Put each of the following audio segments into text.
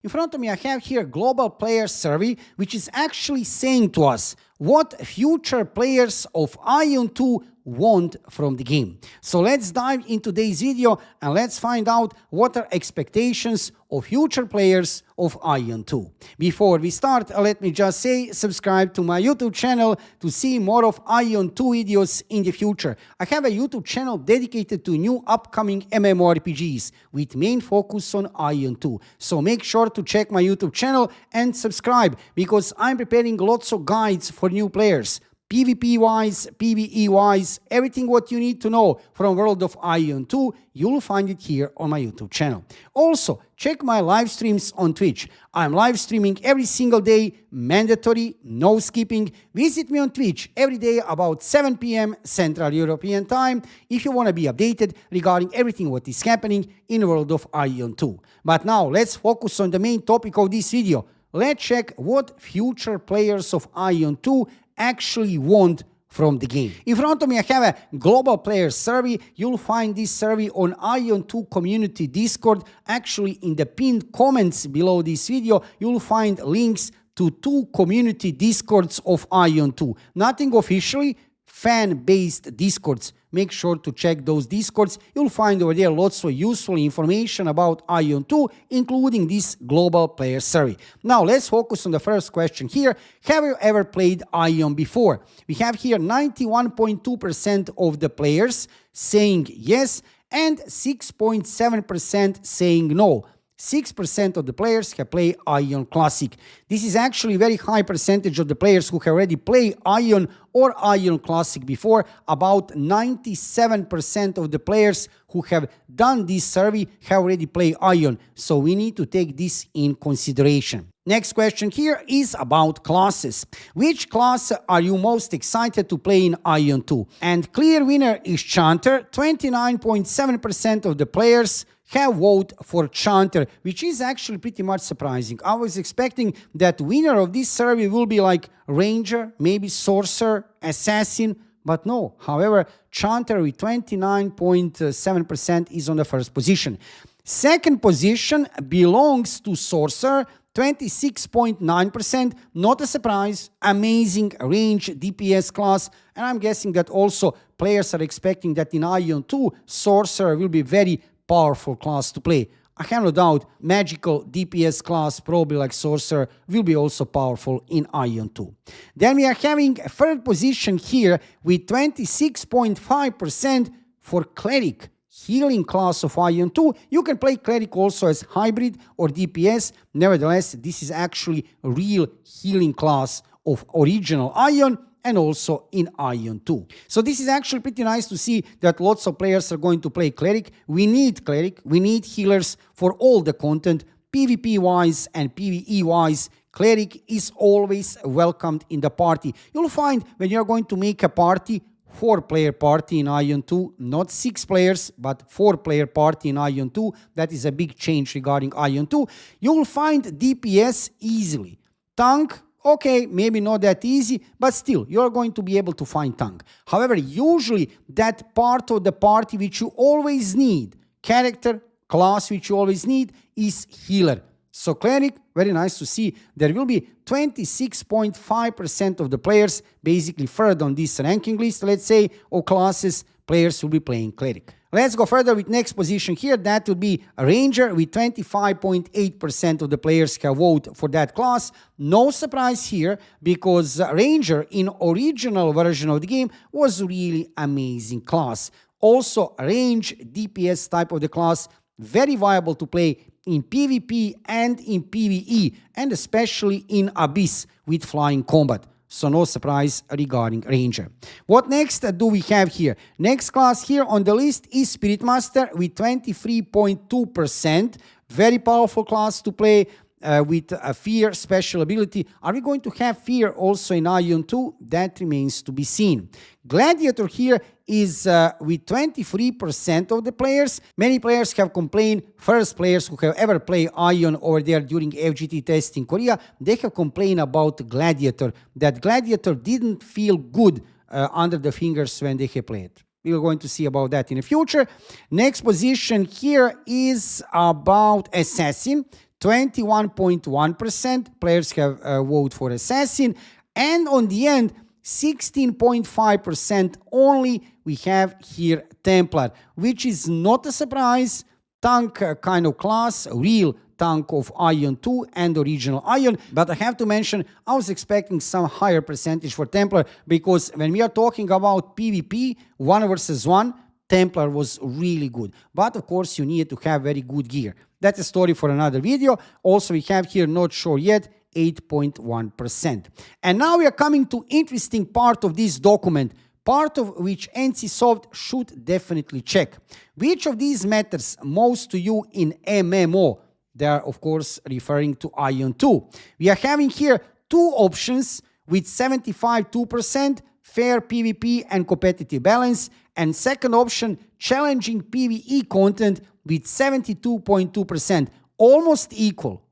In front of me, I have here global player survey, which is actually saying to us what future players of AION 2 want from the game. So let's dive into today's video and let's find out what are expectations of future players of AION 2. Before we start, let me just say subscribe to my YouTube channel to see more of AION 2 videos in the future. I have a YouTube channel dedicated to new upcoming MMORPGs with main focus on AION 2. So make sure to check my YouTube channel and subscribe because I'm preparing lots of guides for new players. PvP-wise, PvE-wise, everything what you need to know from world of AION 2, you'll find it here on my YouTube channel. Also, check my live streams on Twitch. I'm live streaming every single day, mandatory, no skipping. Visit me on Twitch every day about 7 p.m. Central European Time if you want to be updated regarding everything what is happening in the world of AION 2. But now, let's focus on the main topic of this video. Let's check what future players of AION 2 actually want from the game. In front of me, I have a global player survey. You'll find this survey on AION 2 community Discord. Actually, in the pinned comments below this video, you'll find links to 2 community Discords of AION 2. Nothing officially, fan-based Discords. Make sure to check those Discords. You'll find over there lots of useful information about AION 2, including this global player survey. Now, let's focus on the first question here. Have you ever played AION before? We have here 91.2% of the players saying yes and 6.7% saying no. 6% of the players have played AION Classic. This is actually a very high percentage of the players who have already played AION or AION Classic before. About 97% of the players who have done this survey have already played AION. So we need to take this in consideration. Next question here is about classes. Which class are you most excited to play in AION 2? And clear winner is Chanter. 29.7% of the players have voted for Chanter, which is actually pretty much surprising. I was expecting that winner of this survey will be like Ranger, maybe Sorcerer, Assassin, but no. However, Chanter with 29.7% is on the first position. Second position belongs to Sorcerer, 26.9%, not a surprise, amazing range DPS class, and I'm guessing that also players are expecting that in AION 2, Sorcerer will be very powerful class to play. I have no doubt magical DPS class, probably like Sorcerer, will be also powerful in AION 2. Then we are having a third position here with 26.5% for Cleric, healing class of AION 2. You can play Cleric also as hybrid or DPS. Nevertheless, this is actually a real healing class of original AION and also in AION 2. So this is actually pretty nice to see that lots of players are going to play Cleric. We need Cleric, we need healers for all the content, PvP-wise and PvE-wise. Cleric is always welcomed in the party. You'll find when you're going to make a party, 4-player party in AION 2, not 6 players, but 4-player party in AION 2. That is a big change regarding AION 2. You'll find DPS easily. Tank, okay, maybe not that easy, but still, you're going to be able to find tank. However, usually that part of the party which you always need, character, class which you always need, is healer. So Cleric, very nice to see. There will be 26.5% of the players, basically third on this ranking list, let's say, of classes, players will be playing Cleric. Let's go further with next position here. That would be a Ranger with 25.8% of the players have voted for that class. No surprise here because Ranger in original version of the game was really amazing class. Also, range DPS type of the class, very viable to play in PvP and in PvE, and especially in Abyss with flying combat. So no surprise regarding Ranger. What next do we have here? Next class here on the list is Spirit Master with 23.2%. Very powerful class to play with a Fear special ability. Are we going to have Fear also in AION 2? That remains to be seen. Gladiator here is with 23% of the players. Many players have complained, first players who have ever played AION over there during FGT test in Korea, they have complained about Gladiator, that Gladiator didn't feel good under the fingers when they have played. We're going to see about that in the future. Next position here is about Assassin. 21.1% players have voted for Assassin, and on the end, 16.5% only we have here Templar, which is not a surprise. Tank kind of class, real tank of AION 2 and original AION, but I have to mention I was expecting some higher percentage for Templar, because when we are talking about PvP 1 versus 1, Templar was really good, but of course you need to have very good gear. That's a story for another video. Also we have here, not sure yet, 8.1%. And now we are coming to interesting part of this document, part of which NCSoft should definitely check. Which of these matters most to you in MMO? They are of course referring to AION 2. We are having here two options with 75.2% fair PvP and competitive balance, and second option, challenging PvE content with 72.2%. Almost equal,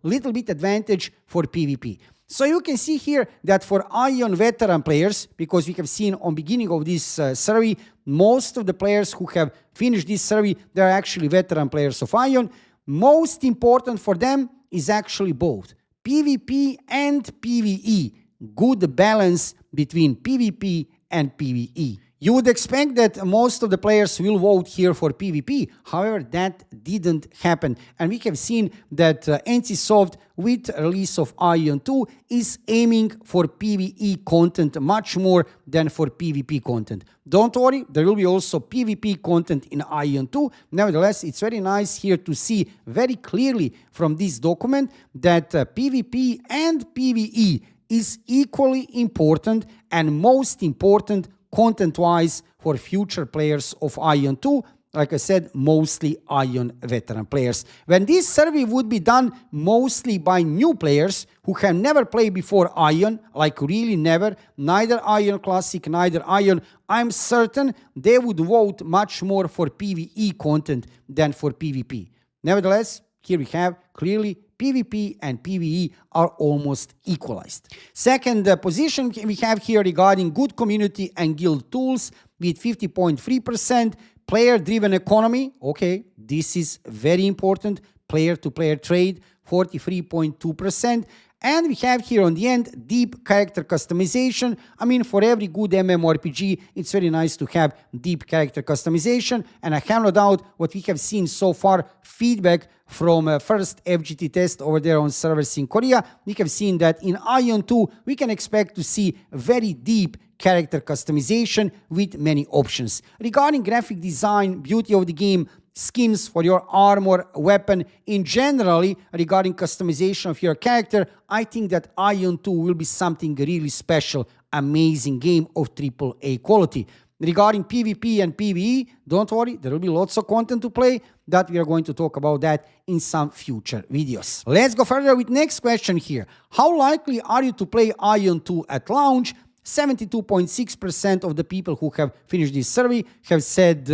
little bit advantage for PvP. So you can see here that for AION veteran players, because we have seen on beginning of this survey, most of the players who have finished this survey, they are actually veteran players of AION. Most important for them is actually both PvP and PvE. Good balance between PvP and PvE. You would expect that most of the players will vote here for PvP. However, that didn't happen. And we have seen that NCSoft, with release of AION 2, is aiming for PvE content much more than for PvP content. Don't worry, there will be also PvP content in AION 2. Nevertheless, it's very nice here to see very clearly from this document that PvP and PvE is equally important and most important content-wise for future players of AION 2, like I said, mostly AION veteran players. When this survey would be done mostly by new players who have never played before AION, like really never, neither AION Classic, neither AION, I'm certain they would vote much more for PvE content than for PvP. Nevertheless, here we have clearly PvP and PvE are almost equalized. Second position we have here regarding good community and guild tools with 50.3%. Player-driven economy, okay, this is very important. Player-to-player trade, 43.2%. And we have here on the end, deep character customization. I mean, for every good MMORPG, it's very nice to have deep character customization. And I have no doubt what we have seen so far, feedback from first FGT test over there on servers in Korea, we have seen that in AION 2, we can expect to see very deep character customization with many options. Regarding graphic design, beauty of the game, skins for your armor, weapon, in generally regarding customization of your character, I think that AION 2 will be something really special, amazing game of AAA quality. Regarding PvP and PvE, don't worry, there will be lots of content to play, that we are going to talk about that in some future videos. Let's go further with next question here. How likely are you to play AION 2 at launch? 72.6% of the people who have finished this survey have said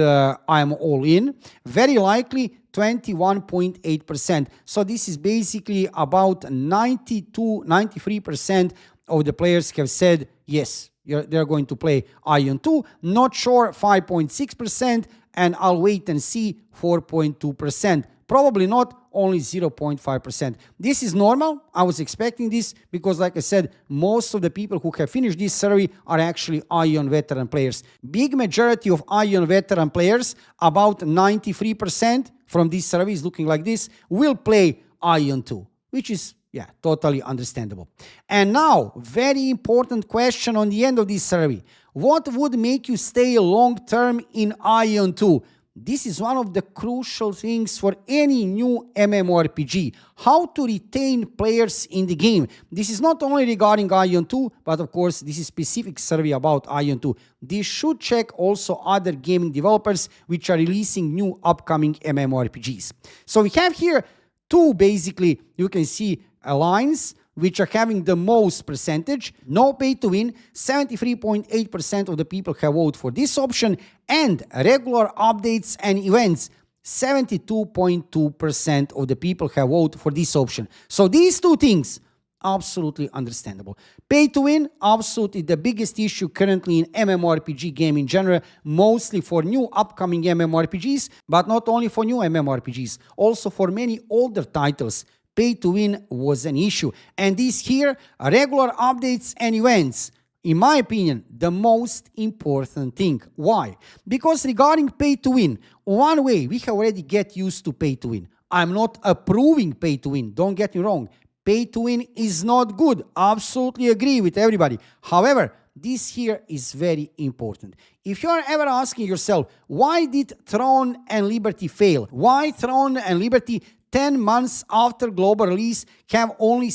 I'm all in. Very likely 21.8%. So this is basically about 93% of the players have said yes, they're going to play AION 2. Not sure, 5.6%, and I'll wait and see, 4.2%. Probably not, only 0.5%. This is normal. I was expecting this because, like I said, most of the people who have finished this survey are actually AION veteran players. Big majority of AION veteran players, about 93% from this survey is looking like this, will play AION 2, which is totally understandable. And now, very important question on the end of this survey. What would make you stay long-term in AION 2? This is one of the crucial things for any new MMORPG. How to retain players in the game. This is not only regarding AION 2, but of course this is specific survey about AION 2. This should check also other gaming developers which are releasing new upcoming MMORPGs. So we have here two, basically, you can see lines which are having the most percentage. No pay to win, 73.8% of the people have voted for this option, and regular updates and events, 72.2% of the people have voted for this option. So these two things, Absolutely understandable. Pay to win, absolutely the biggest issue currently in MMORPG game in general, mostly for new upcoming MMORPGs, but not only for new MMORPGs, also for many older titles. Pay to win was an issue. And these here, regular updates and events, in my opinion, the most important thing. Why? Because regarding pay to win, one way we have already get used to pay to win. I'm not approving pay to win, don't get me wrong. Pay to win is not good. Absolutely agree with everybody. However, this here is very important. If you are ever asking yourself, why did Throne and Liberty fail? Why Throne and Liberty 10 months after global release have only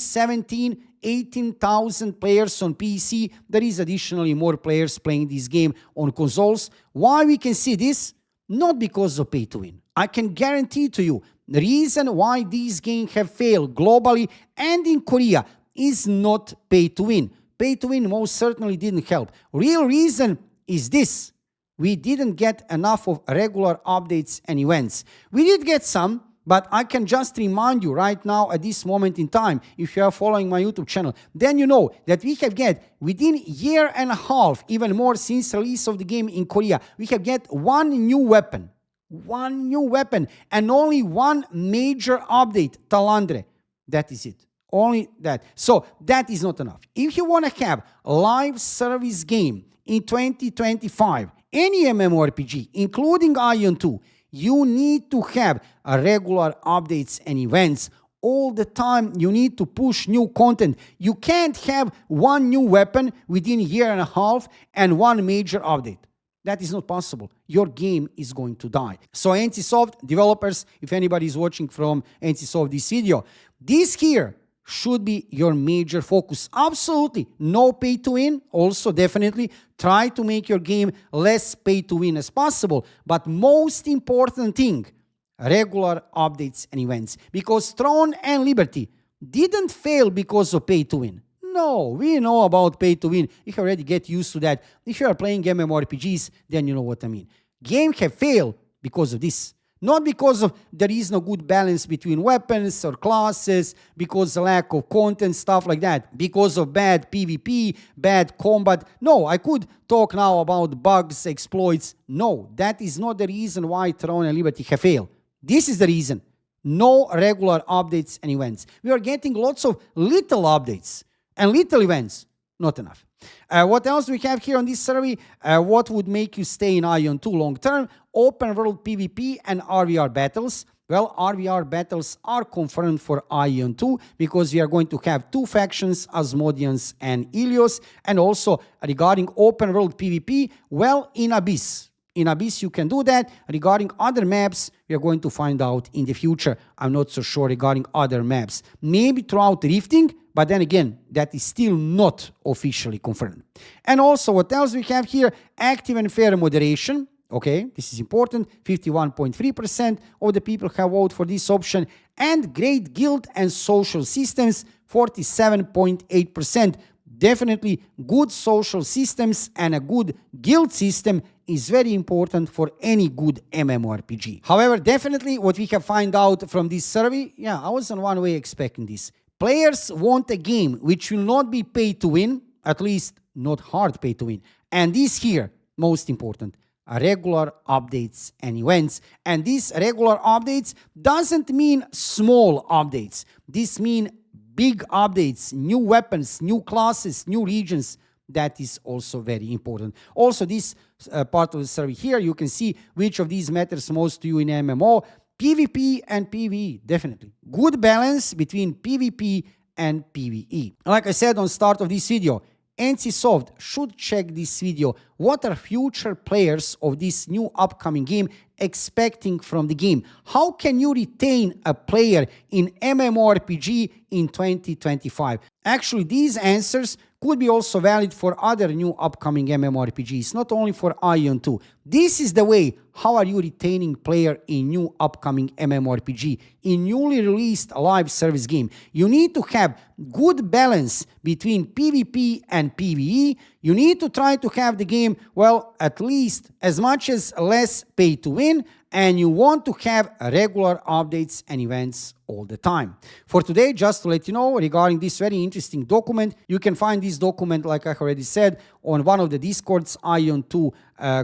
18,000 players on PC? There is additionally more players playing this game on consoles. Why we can see this? Not because of pay to win. I can guarantee to you, the reason why these games have failed globally and in Korea is not pay to win. Pay to win most certainly didn't help. Real reason is this. We didn't get enough of regular updates and events. We did get some, but I can just remind you right now at this moment in time, if you are following my YouTube channel, then you know that we have get within a year and a half, even more since release of the game in Korea, we have get one new weapon. One new weapon and only one major update, Talandre. That is it. Only that. So that is not enough. If you want to have a live service game in 2025, any MMORPG, including AION 2, you need to have a regular updates and events all the time. You need to push new content. You can't have one new weapon within a year and a half and one major update. That is not possible. Your game is going to die. So NCSoft developers, if anybody is watching from NCSoft this video, this here should be your major focus. Absolutely. No pay to win. Also, definitely try to make your game less pay to win as possible. But most important thing, regular updates and events. Because Throne and Liberty didn't fail because of pay to win. No, we know about pay to win. You already get used to that. If you are playing MMORPGs, then you know what I mean. Games have failed because of this. Not because of there is no good balance between weapons or classes, because of lack of content, stuff like that, because of bad PvP, bad combat. No, I could talk now about bugs, exploits. No, that is not the reason why Throne and Liberty have failed. This is the reason. No regular updates and events. We are getting lots of little updates and little events, not enough. What else do we have here on this survey? What would make you stay in AION 2 long term? Open world PvP and RVR battles. Well, RVR battles are confirmed for AION 2 because we are going to have two factions, Asmodeans and Ilios. And also regarding open world PvP, well, in Abyss. In Abyss, you can do that. Regarding other maps, we are going to find out in the future. I'm not so sure regarding other maps. Maybe throughout Rifting, but then again, that is still not officially confirmed. And also, what else we have here? Active and fair moderation. Okay, this is important. 51.3% of the people have voted for this option. And great guild and social systems, 47.8%. Definitely good social systems and a good guild system is very important for any good MMORPG. However, definitely what we have found out from this survey, I was in one way expecting this. Players want a game which will not be pay to win, at least not hard pay to win. And this here, most important, regular updates and events. And these regular updates doesn't mean small updates. This means big updates, new weapons, new classes, new regions. That is also very important. Also, this part of the survey here, you can see which of these matters most to you in MMO. PvP and PvE, definitely. Good balance between PvP and PvE. Like I said on start of this video, NCSoft should check this video. What are future players of this new upcoming game expecting from the game? How can you retain a player in MMORPG in 2025? Actually, these answers could be also valid for other new upcoming MMORPGs, not only for AION 2. This is the way how are you retaining player in new upcoming MMORPG, in newly released live service game. You need to have good balance between PvP and PvE. You need to try to have the game, well, at least as much as less pay to win, and you want to have regular updates and events all the time. For today, just to let you know regarding this very interesting document, you can find this document, like I already said, on one of the Discords, AION 2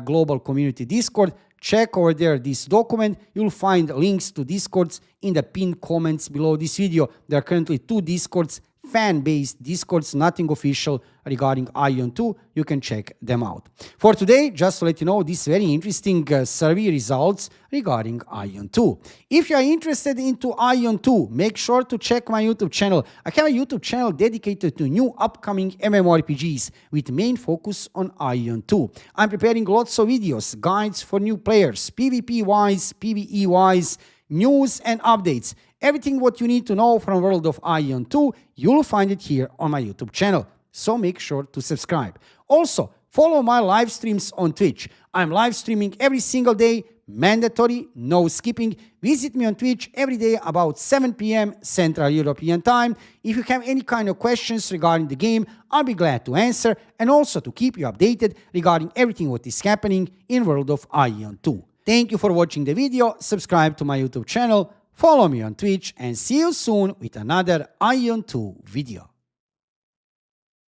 Global Community Discord. Check over there this document. You'll find links to Discords in the pinned comments below this video. There are currently 2 Discords, fan-based Discords, nothing official regarding AION 2. You can check them out. For today, just to let you know, this very interesting survey results regarding AION 2. If you are interested into AION 2, make sure to check my YouTube channel. I have a YouTube channel dedicated to new upcoming MMORPGs with main focus on AION 2. I'm preparing lots of videos, guides for new players, PvP-wise, PvE-wise, news and updates. Everything what you need to know from world of AION 2, you'll find it here on my YouTube channel. So make sure to subscribe. Also, follow my live streams on Twitch. I'm live streaming every single day, mandatory, no skipping. Visit me on Twitch every day about 7 p.m. Central European Time. If you have any kind of questions regarding the game, I'll be glad to answer and also to keep you updated regarding everything what is happening in world of AION 2. Thank you for watching the video. Subscribe to my YouTube channel. Follow me on Twitch and see you soon with another AION 2 video.